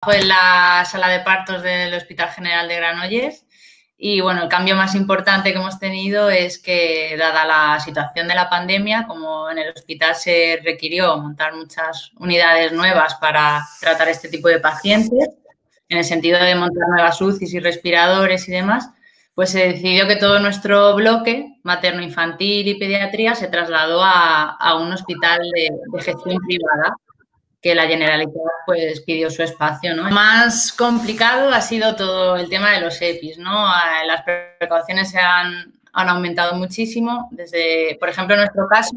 en la sala de partos del Hospital General de Granollers y, bueno, el cambio más importante que hemos tenido es que, dada la situación de la pandemia, como en el hospital se requirió montar muchas unidades nuevas para tratar este tipo de pacientes, en el sentido de montar nuevas UCIs y respiradores y demás, pues se decidió que todo nuestro bloque materno-infantil y pediatría se trasladó a un hospital de gestión privada, que la Generalitat pues pidió su espacio, ¿no? Más complicado ha sido todo el tema de los EPIs, ¿no? Las precauciones han aumentado muchísimo. Desde, por ejemplo, en nuestro caso,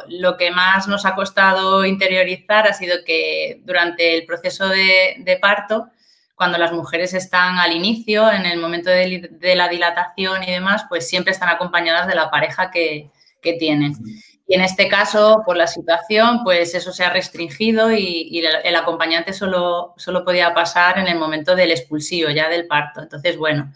lo que más nos ha costado interiorizar ha sido que durante el proceso de parto, cuando las mujeres están al inicio, en el momento de la dilatación y demás, pues siempre están acompañadas de la pareja que tienen. Y en este caso, por la situación, pues eso se ha restringido y el acompañante solo podía pasar en el momento del expulsivo, ya del parto. Entonces, bueno,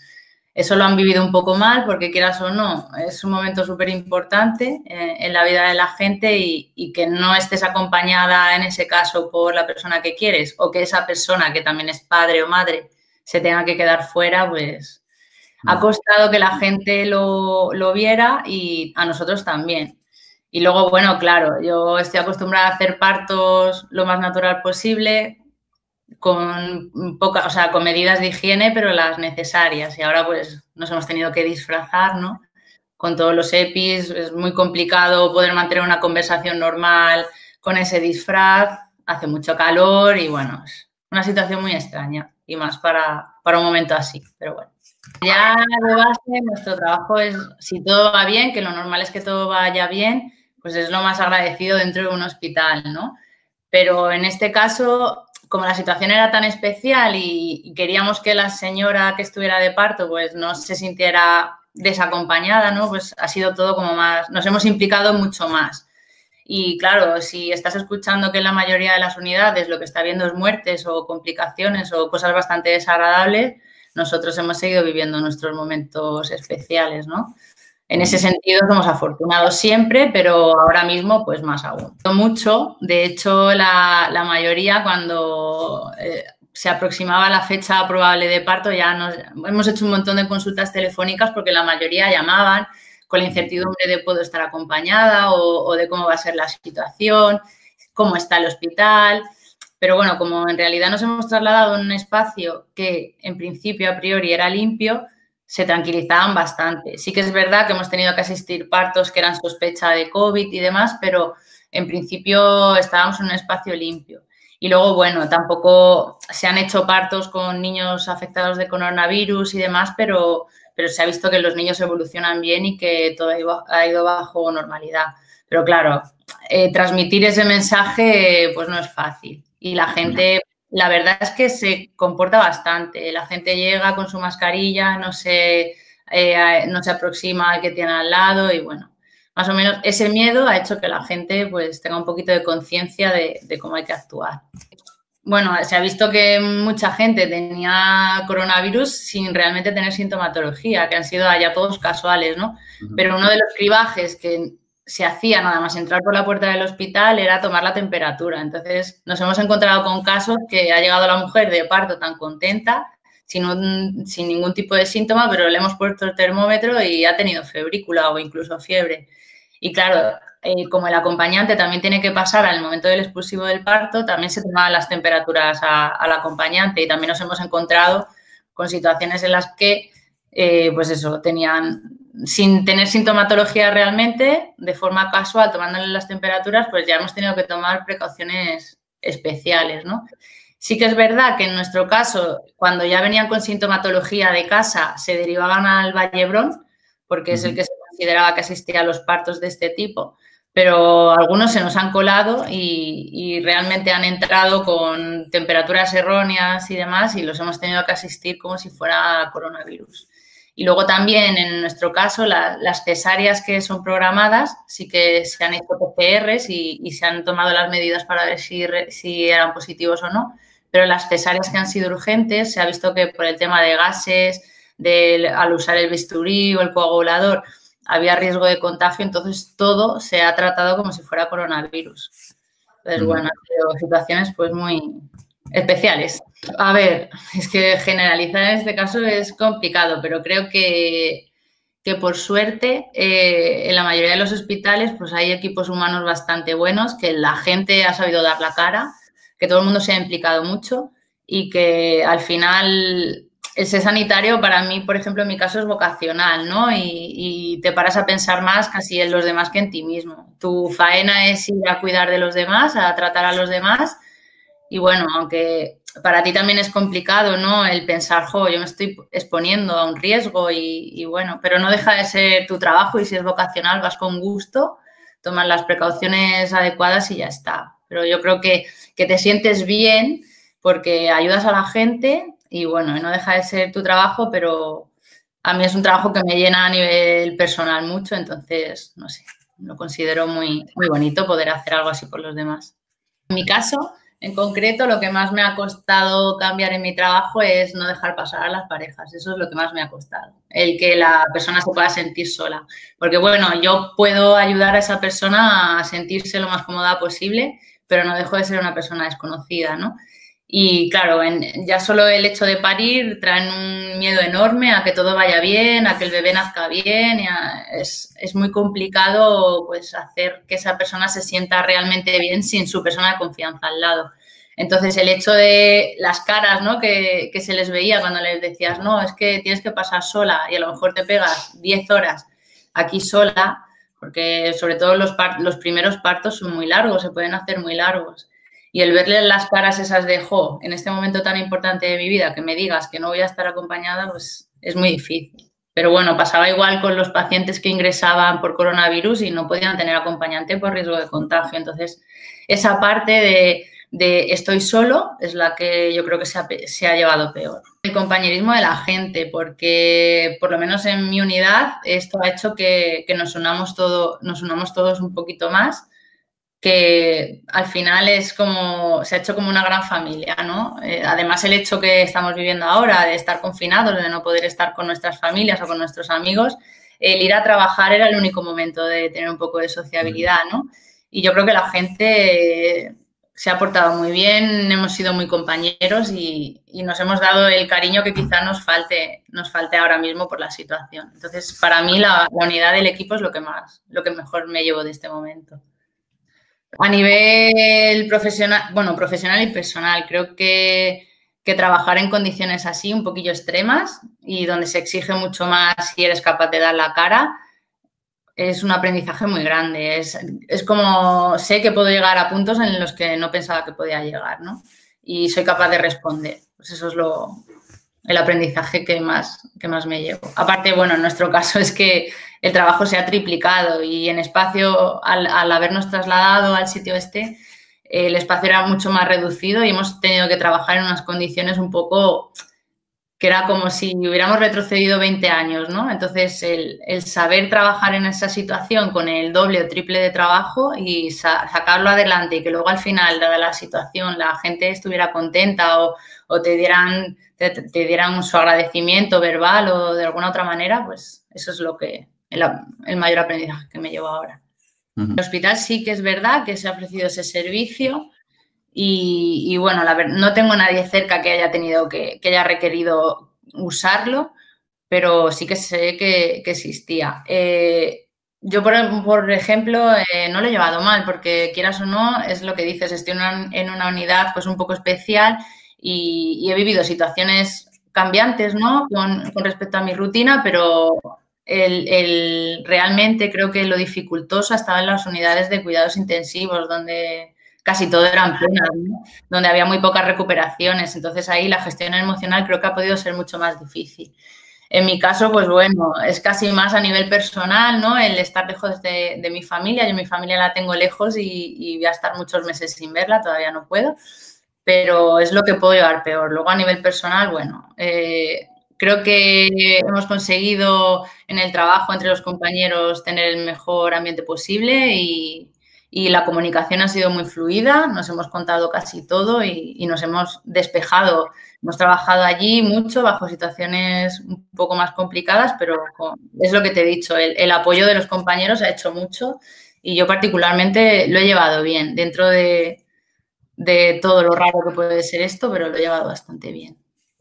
eso lo han vivido un poco mal porque, quieras o no, es un momento súper importante en la vida de la gente y que no estés acompañada en ese caso por la persona que quieres o que esa persona, que también es padre o madre, se tenga que quedar fuera, pues ha costado que la gente lo viera y a nosotros también. Y luego, bueno, claro, yo estoy acostumbrada a hacer partos lo más natural posible, con con medidas de higiene, pero las necesarias. Y ahora pues nos hemos tenido que disfrazar, ¿no? Con todos los EPIs, es muy complicado poder mantener una conversación normal con ese disfraz, hace mucho calor y, bueno, es una situación muy extraña y más para un momento así, pero bueno. Ya de base, nuestro trabajo es, si todo va bien, que lo normal es que todo vaya bien, pues es lo más agradecido dentro de un hospital, ¿no? Pero en este caso, como la situación era tan especial y queríamos que la señora que estuviera de parto pues no se sintiera desacompañada, ¿no? Pues ha sido todo como más, nos hemos implicado mucho más. Y claro, si estás escuchando que en la mayoría de las unidades lo que está habiendo es muertes o complicaciones o cosas bastante desagradables, nosotros hemos seguido viviendo nuestros momentos especiales, ¿no? En ese sentido somos afortunados siempre, pero ahora mismo pues más aún. Mucho, de hecho la mayoría cuando se aproximaba la fecha probable de parto ya hemos hecho un montón de consultas telefónicas porque la mayoría llamaban con la incertidumbre de puedo estar acompañada o de cómo va a ser la situación, cómo está el hospital. Pero bueno, como en realidad nos hemos trasladado a un espacio que en principio a priori era limpio, se tranquilizaban bastante. Sí que es verdad que hemos tenido que asistir partos que eran sospecha de COVID y demás, pero en principio estábamos en un espacio limpio. Y luego, bueno, tampoco se han hecho partos con niños afectados de coronavirus y demás, pero se ha visto que los niños evolucionan bien y que todo ha ido bajo normalidad. Pero claro, transmitir ese mensaje pues no es fácil. Y la gente, la verdad es que se comporta bastante. La gente llega con su mascarilla, no se aproxima al que tiene al lado y, bueno, más o menos ese miedo ha hecho que la gente pues tenga un poquito de conciencia de cómo hay que actuar. Bueno, se ha visto que mucha gente tenía coronavirus sin realmente tener sintomatología, que han sido ya todos casuales, ¿no? Pero uno de los cribajes que se hacía nada más entrar por la puerta del hospital era tomar la temperatura. Entonces, nos hemos encontrado con casos que ha llegado la mujer de parto tan contenta, sin ningún tipo de síntoma, pero le hemos puesto el termómetro y ha tenido febrícula o incluso fiebre. Y claro, como el acompañante también tiene que pasar al momento del expulsivo del parto, también se tomaban las temperaturas al acompañante y también nos hemos encontrado con situaciones en las que, pues eso, sin tener sintomatología realmente, de forma casual, tomándole las temperaturas, pues ya hemos tenido que tomar precauciones especiales, ¿no? Sí que es verdad que en nuestro caso, cuando ya venían con sintomatología de casa, se derivaban al Vallebrón, porque es el que se consideraba que asistía a los partos de este tipo, pero algunos se nos han colado y realmente han entrado con temperaturas erróneas y demás y los hemos tenido que asistir como si fuera coronavirus. Y luego también, en nuestro caso, las cesáreas que son programadas sí que se han hecho PCRs y se han tomado las medidas para ver si eran positivos o no, pero las cesáreas que han sido urgentes se ha visto que por el tema de gases, al usar el bisturí o el coagulador, había riesgo de contagio, entonces todo se ha tratado como si fuera coronavirus. Entonces, bueno, han sido situaciones pues muy especiales. A ver, es que generalizar en este caso es complicado, pero creo que por suerte en la mayoría de los hospitales pues hay equipos humanos bastante buenos, que la gente ha sabido dar la cara, que todo el mundo se ha implicado mucho y que al final el ser sanitario para mí, por ejemplo, en mi caso es vocacional, ¿no? Y te paras a pensar más casi en los demás que en ti mismo. Tu faena es ir a cuidar de los demás, a tratar a los demás y bueno, aunque para ti también es complicado, ¿no? El pensar, jo, yo me estoy exponiendo a un riesgo y bueno, pero no deja de ser tu trabajo y si es vocacional vas con gusto, tomas las precauciones adecuadas y ya está. Pero yo creo que te sientes bien porque ayudas a la gente y bueno, no deja de ser tu trabajo, pero a mí es un trabajo que me llena a nivel personal mucho, entonces, no sé, lo considero muy, muy bonito poder hacer algo así por los demás. En mi caso, en concreto, lo que más me ha costado cambiar en mi trabajo es no dejar pasar a las parejas. Eso es lo que más me ha costado. El que la persona se pueda sentir sola. Porque, bueno, yo puedo ayudar a esa persona a sentirse lo más cómoda posible, pero no dejo de ser una persona desconocida, ¿no? Y claro, ya solo el hecho de parir traen un miedo enorme a que todo vaya bien, a que el bebé nazca bien. Es muy complicado pues, hacer que esa persona se sienta realmente bien sin su persona de confianza al lado. Entonces, el hecho de las caras, ¿no? que se les veía cuando les decías, no, es que tienes que pasar sola y a lo mejor te pegas 10 horas aquí sola, porque sobre todo los primeros partos son muy largos, se pueden hacer muy largos. Y el verle las caras esas de, jo, en este momento tan importante de mi vida, que me digas que no voy a estar acompañada, pues es muy difícil. Pero bueno, pasaba igual con los pacientes que ingresaban por coronavirus y no podían tener acompañante por riesgo de contagio. Entonces, esa parte de estoy solo es la que yo creo que se ha llevado peor. El compañerismo de la gente, porque por lo menos en mi unidad esto ha hecho que nos unamos todos un poquito más, que al final se ha hecho como una gran familia, ¿no? Además, el hecho que estamos viviendo ahora de estar confinados, de no poder estar con nuestras familias o con nuestros amigos, el ir a trabajar era el único momento de tener un poco de sociabilidad, ¿no? Y yo creo que la gente se ha portado muy bien, hemos sido muy compañeros y nos hemos dado el cariño que quizá nos falte ahora mismo por la situación. Entonces, para mí la unidad del equipo es lo que mejor me llevo de este momento. A nivel profesional, bueno, profesional y personal, creo que trabajar en condiciones así, un poquillo extremas y donde se exige mucho más si eres capaz de dar la cara, es un aprendizaje muy grande. Es como sé que puedo llegar a puntos en los que no pensaba que podía llegar, ¿no? Y soy capaz de responder. Pues eso es el aprendizaje que más me llevo. Aparte, bueno, en nuestro caso es que el trabajo se ha triplicado y en espacio, al habernos trasladado al sitio este, el espacio era mucho más reducido y hemos tenido que trabajar en unas condiciones un poco que era como si hubiéramos retrocedido 20 años, ¿no? Entonces, el saber trabajar en esa situación con el doble o triple de trabajo y sacarlo adelante y que luego al final, dada la situación, la gente estuviera contenta o te dieran su agradecimiento verbal o de alguna otra manera, pues eso es el mayor aprendizaje que me llevo ahora. En el hospital sí que es verdad que se ha ofrecido ese servicio. Y bueno, no tengo nadie cerca que haya requerido usarlo, pero sí que sé que existía. Yo, por ejemplo, no lo he llevado mal, porque quieras o no, es lo que dices, estoy en una unidad pues un poco especial y he vivido situaciones cambiantes, ¿no? Con respecto a mi rutina, pero realmente creo que lo dificultoso estaba en las unidades de cuidados intensivos, donde casi todo eran penas, ¿no? Donde había muy pocas recuperaciones. Entonces, ahí la gestión emocional creo que ha podido ser mucho más difícil. En mi caso, pues bueno, es casi más a nivel personal, ¿no? El estar lejos de mi familia. Yo mi familia la tengo lejos y voy a estar muchos meses sin verla, todavía no puedo, pero es lo que puedo llevar peor. Luego, a nivel personal, bueno, creo que hemos conseguido en el trabajo entre los compañeros tener el mejor ambiente posible y la comunicación ha sido muy fluida, nos hemos contado casi todo y nos hemos despejado. Hemos trabajado allí mucho bajo situaciones un poco más complicadas, pero es lo que te he dicho, el apoyo de los compañeros ha hecho mucho y yo particularmente lo he llevado bien dentro de de todo lo raro que puede ser esto, pero lo he llevado bastante bien.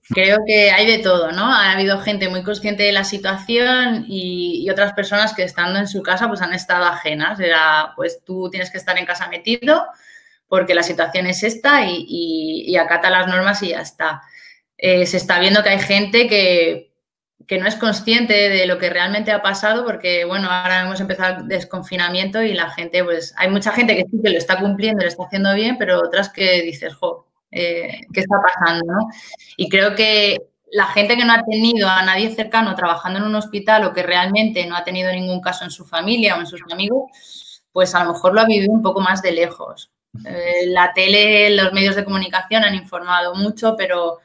Creo que hay de todo, ¿no? Ha habido gente muy consciente de la situación y otras personas que estando en su casa pues han estado ajenas. Era, pues tú tienes que estar en casa metido porque la situación es esta y acata las normas y ya está. Se está viendo que hay gente que no es consciente de lo que realmente ha pasado porque, bueno, ahora hemos empezado el desconfinamiento y la gente, pues hay mucha gente que sí que lo está cumpliendo, lo está haciendo bien, pero otras que dices, jo, ¿qué está pasando, no? Y creo que la gente que no ha tenido a nadie cercano trabajando en un hospital o que realmente no ha tenido ningún caso en su familia o en sus amigos, pues a lo mejor lo ha vivido un poco más de lejos. La tele, los medios de comunicación han informado mucho, pero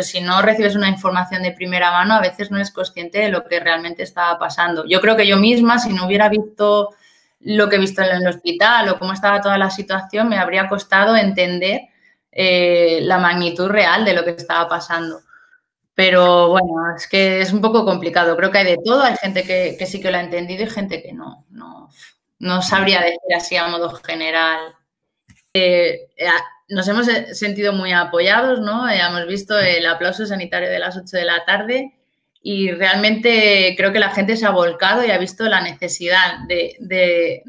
si no recibes una información de primera mano, a veces no eres consciente de lo que realmente estaba pasando. Yo creo que yo misma, si no hubiera visto lo que he visto en el hospital o cómo estaba toda la situación, me habría costado entender la magnitud real de lo que estaba pasando. Pero bueno, es que es un poco complicado. Creo que hay de todo. Hay gente que sí que lo ha entendido y gente que no. No sabría decir así a modo general. Nos hemos sentido muy apoyados, ¿no? Hemos visto el aplauso sanitario de las 8 de la tarde y realmente creo que la gente se ha volcado y ha visto la necesidad de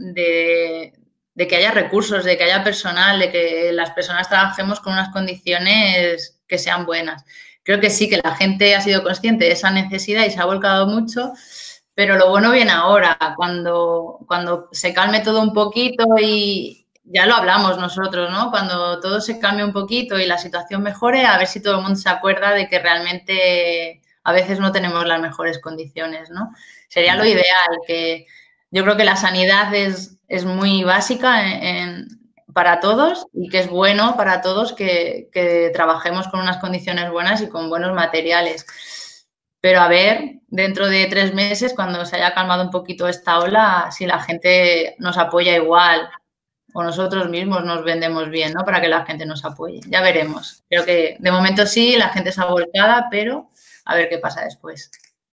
que haya recursos, de que haya personal, de que las personas trabajemos con unas condiciones que sean buenas. Creo que sí, que la gente ha sido consciente de esa necesidad y se ha volcado mucho, pero lo bueno viene ahora, cuando se calme todo un poquito y ya lo hablamos nosotros, ¿no? Cuando todo se cambie un poquito y la situación mejore, a ver si todo el mundo se acuerda de que realmente a veces no tenemos las mejores condiciones, ¿no? Sería lo ideal, que yo creo que la sanidad es muy básica para todos y que es bueno para todos que trabajemos con unas condiciones buenas y con buenos materiales. Pero a ver, dentro de 3 meses, cuando se haya calmado un poquito esta ola, si la gente nos apoya igual o nosotros mismos nos vendemos bien, ¿no? Para que la gente nos apoye. Ya veremos. Creo que de momento sí, la gente está volcada, pero a ver qué pasa después.